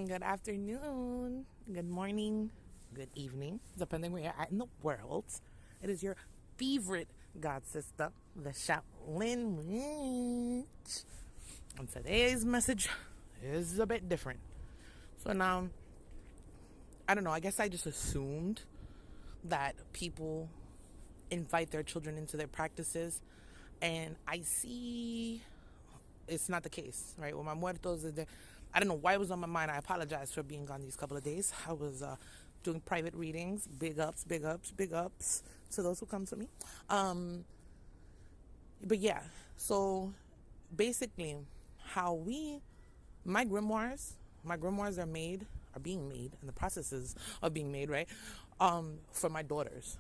Good afternoon, good morning, good evening, depending where you're at in the world. It is your favorite God sister, the Shaolin Witch. And today's message is a bit different. So now, I don't know, I guess I just assumed that people invite their children into their practices, and I see it's not the case, right? Well, my muertos, I don't know why it was on my mind. I apologize for being gone these couple of days. I was doing private readings. Big ups, big ups, big ups to those who come to me. But yeah, so basically, my grimoires are being made, and the processes of being made, right? For my daughters,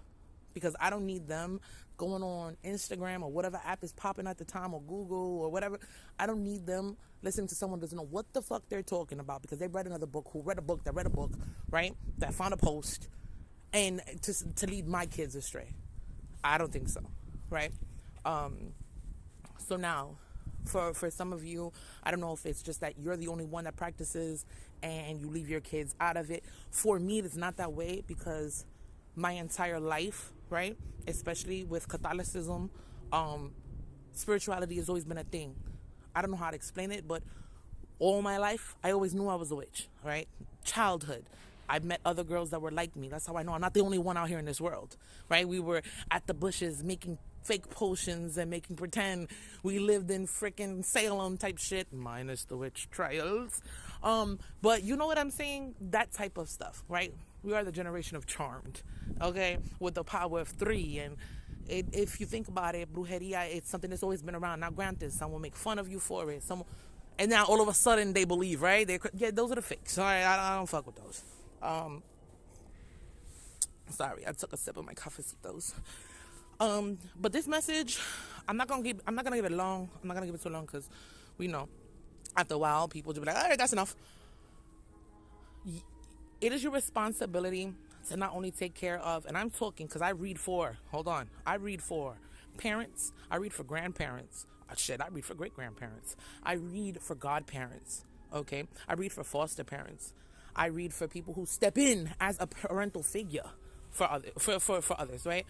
because I don't need them going on Instagram or whatever app is popping at the time, or Google or whatever. I don't need them listening to someone who doesn't know what the fuck they're talking about because they read another book, who read a book, that read a book, right? That found a post, and to lead my kids astray. I don't think so, right? So now, for some of you, I don't know if it's just that you're the only one that practices and you leave your kids out of it. For me, it's not that way because my entire life, right, especially with Catholicism, spirituality has always been a thing. I don't know how to explain it, but all my life, I always knew I was a witch, right? Childhood, I met other girls that were like me. That's how I know I'm not the only one out here in this world, right? We were at the bushes making fake potions and making pretend we lived in freaking Salem type shit, minus the witch trials. But you know what I'm saying? That type of stuff, right? We are the generation of charmed, okay? With the power of 3. And if you think about it, brujeria, it's something that's always been around. Now, granted, some will make fun of you for it. And now all of a sudden they believe, right? Those are the fakes. All right, I don't fuck with those. Sorry, I took a sip of my cafecitos. But this message, I'm not gonna give it long. I'm not gonna give it too long because we know after a while people just be like, all right, that's enough. It is your responsibility to not only take care of, and I'm talking because I read for parents, I read for grandparents, I read for great grandparents, I read for godparents, okay? I read for foster parents, I read for people who step in as a parental figure for others, right?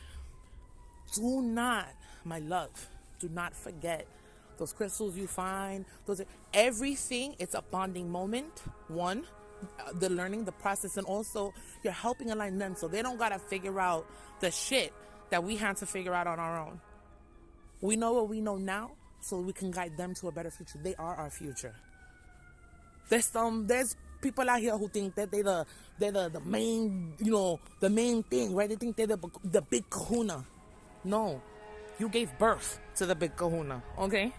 Do not, my love, do not forget those crystals you find. Everything. It's a bonding moment. One, the learning, the process, and also you're helping align them so they don't gotta figure out the shit that we had to figure out on our own. We know what we know now, so we can guide them to a better future. They are our future. There's people out here who think that they're the main, the main thing, right? They think they're the big kahuna. No, you gave birth to the big kahuna, okay?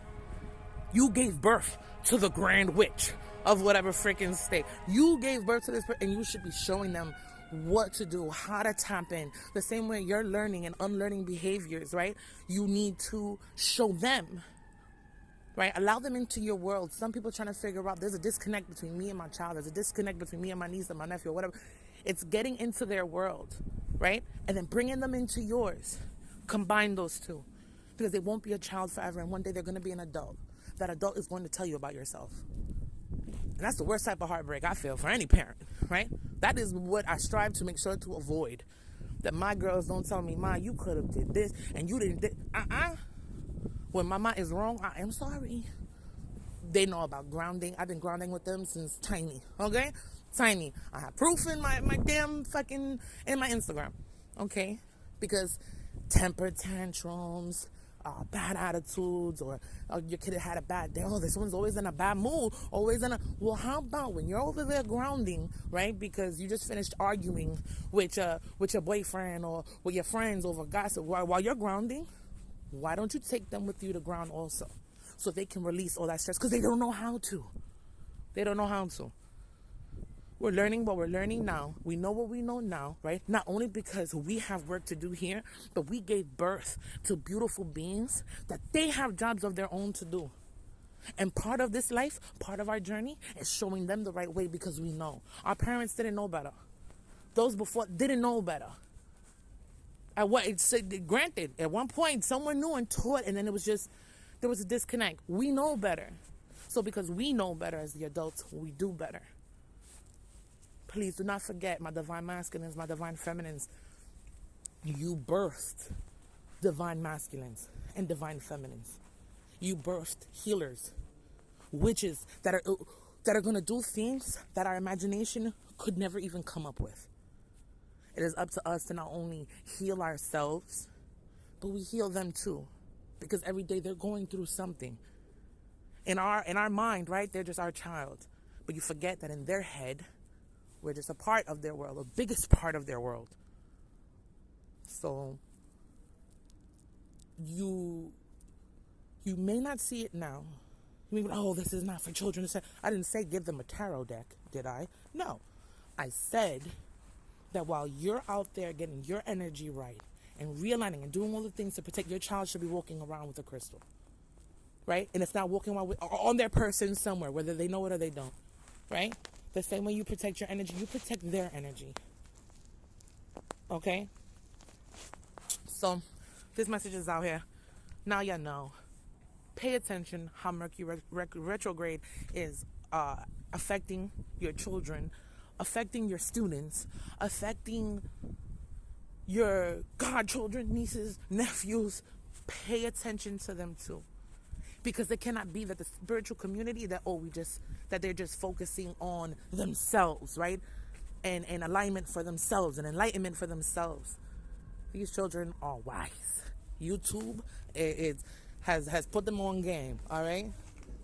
You gave birth to the grand witch of whatever freaking state. You gave birth to this person, and you should be showing them what to do, how to tap in. The same way you're learning and unlearning behaviors, right? You need to show them, right? Allow them into your world. Some people trying to figure out there's a disconnect between me and my child. There's a disconnect between me and my niece and my nephew or whatever. It's getting into their world, right? And then bringing them into yours. Combine those two, because they won't be a child forever, and one day they're going to be an adult. That adult is going to tell you about yourself, and that's the worst type of heartbreak I feel for any parent, right? That is what I strive to make sure to avoid. That my girls don't tell me, Ma, you could have did this and you didn't did. When mama is wrong, I am sorry. They know about grounding. I've been grounding with them since tiny, okay? Tiny. I have proof in my damn fucking in my Instagram, okay? Because temper tantrums, bad attitudes, or your kid had a bad day. Oh, this one's always in a bad mood. Well, how about when you're over there grounding, right? Because you just finished arguing with your boyfriend or with your friends over gossip. While you're grounding, why don't you take them with you to ground also, so they can release all that stress? Because they don't know how to. We're learning what we're learning now. We know what we know now, right? Not only because we have work to do here, but we gave birth to beautiful beings that they have jobs of their own to do. And part of this life, part of our journey, is showing them the right way because we know. Our parents didn't know better. Those before didn't know better. Granted, at one point, someone knew and taught, and then there was a disconnect. We know better. So because we know better as the adults, we do better. Please do not forget, my divine masculines, my divine feminines, you birthed divine masculines and divine feminines. You birthed healers, witches that are going to do things that our imagination could never even come up with. It is up to us to not only heal ourselves, but we heal them too, because every day they're going through something. In our mind, right? They're just our child, but you forget that in their head, we're just a part of their world, the biggest part of their world. So you may not see it now. You may be, oh, this is not for children. I didn't say give them a tarot deck, did I? No. I said that while you're out there getting your energy right and realigning and doing all the things to protect, your child should be walking around with a crystal, right? And it's not walking around on their person somewhere, whether they know it or they don't, right? The same way you protect your energy, you protect their energy, okay? So this message is out here. Now you know. Pay attention how Mercury retrograde is affecting your children, affecting your students, affecting your godchildren, nieces, nephews. Pay attention to them too. Because it cannot be that the spiritual community that they're just focusing on themselves, right? And alignment for themselves and enlightenment for themselves. These children are wise. YouTube has put them on game, all right?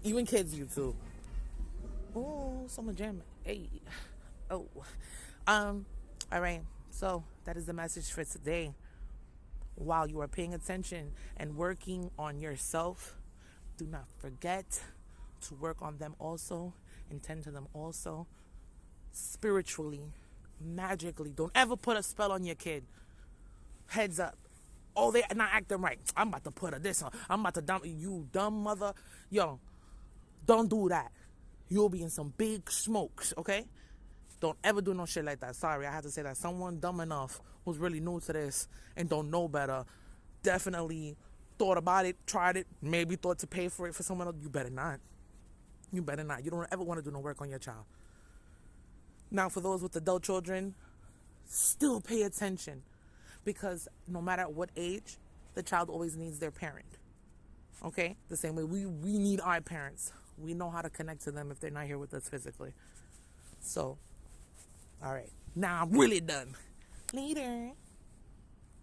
Even kids YouTube. Oh, someone jamming. Hey. Oh. All right. So that is the message for today. While you are paying attention and working on yourself, do not forget to work on them also and tend to them also spiritually, magically. Don't ever put a spell on your kid. Heads up. Oh, they're not acting right. I'm about to put this on. I'm about to dump you, dumb mother. Yo, don't do that. You'll be in some big smokes, okay? Don't ever do no shit like that. Sorry, I have to say that. Someone dumb enough who's really new to this and don't know better definitely thought about it, tried it, maybe thought to pay for it for someone else. You better not. You better not. You don't ever want to do no work on your child. Now, for those with adult children, still pay attention. Because no matter what age, the child always needs their parent. Okay? The same way we need our parents. We know how to connect to them if they're not here with us physically. So, all right. Now I'm really done. Later.